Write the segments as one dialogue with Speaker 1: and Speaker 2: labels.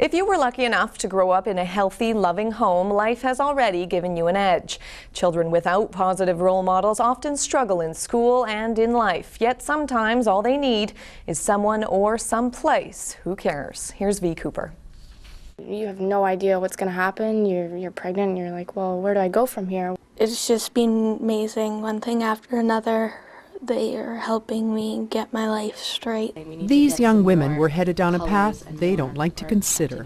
Speaker 1: If you were lucky enough to grow up in a healthy, loving home, life has already given you an edge. Children without positive role models often struggle in school and in life, yet sometimes all they need is someone or someplace who cares. Here's V. Cooper.
Speaker 2: You have no idea what's going to happen. You're pregnant and you're like, well, where do I go from here?
Speaker 3: It's just been amazing, one thing after another. They are helping me get my life straight.
Speaker 4: These young women were headed down a path they don't like to consider.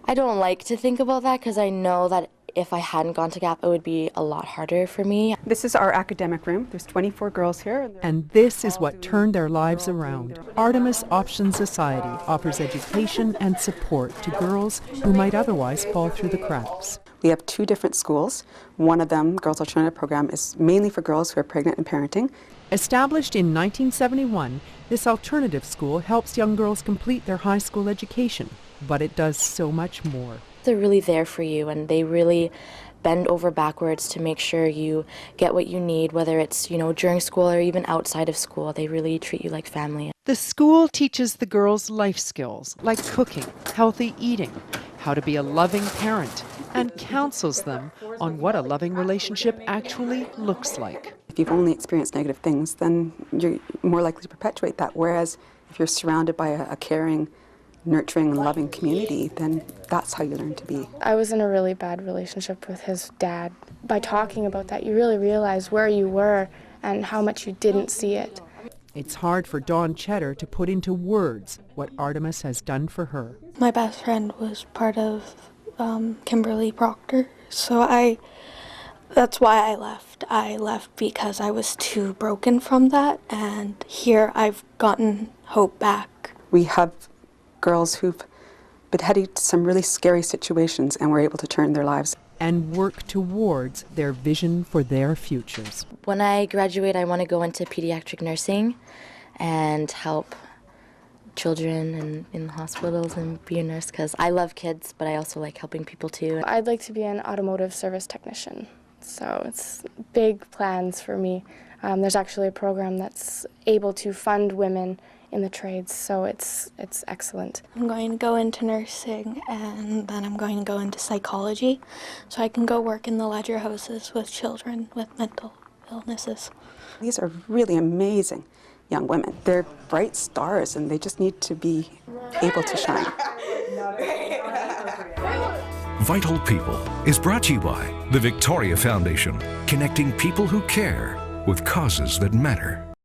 Speaker 5: I don't like to think about that because I know that if I hadn't gone to GAP, it would be a lot harder for me.
Speaker 6: This is our academic room. There's 24 girls here.
Speaker 4: And this is what turned their lives around. Artemis Option Society offers education and support to girls who might otherwise fall through the cracks.
Speaker 6: We have two different schools. One of them, Girls Alternative Program, is mainly for girls who are pregnant and parenting.
Speaker 4: Established in 1971, this alternative school helps young girls complete their high school education, but it does so much more.
Speaker 5: They're really there for you, and they really bend over backwards to make sure you get what you need, whether it's, during school or even outside of school. They really treat you like family.
Speaker 4: The school teaches the girls life skills like cooking, healthy eating, how to be a loving parent, and counsels them on what a loving relationship actually looks like.
Speaker 6: If you've only experienced negative things, then you're more likely to perpetuate that. Whereas if you're surrounded by a caring, nurturing, and loving community, then that's how you learn to be.
Speaker 2: I was in a really bad relationship with his dad. By talking about that, you really realize where you were and how much you didn't see it.
Speaker 4: It's hard for Dawn Cheddar to put into words what Artemis has done for her.
Speaker 3: My best friend was part of Kimberly Proctor, so that's why I left. I left because I was too broken from that, and here I've gotten hope back.
Speaker 6: We have girls who've been headed to some really scary situations and were able to turn their lives.
Speaker 4: And work towards their vision for their futures.
Speaker 5: When I graduate, I want to go into pediatric nursing and help children in hospitals and be a nurse because I love kids, but I also like helping people too.
Speaker 2: I'd like to be an automotive service technician, so it's big plans for me. There's actually a program that's able to fund women in the trades, so it's excellent.
Speaker 3: I'm going to go into nursing, and then I'm going to go into psychology, so I can go work in the ledger houses with children with mental illnesses. These
Speaker 6: are really amazing young women. They're bright stars, and they just need to be able to shine.
Speaker 7: Vital People is brought to you by the Victoria Foundation, connecting people who care with causes that matter.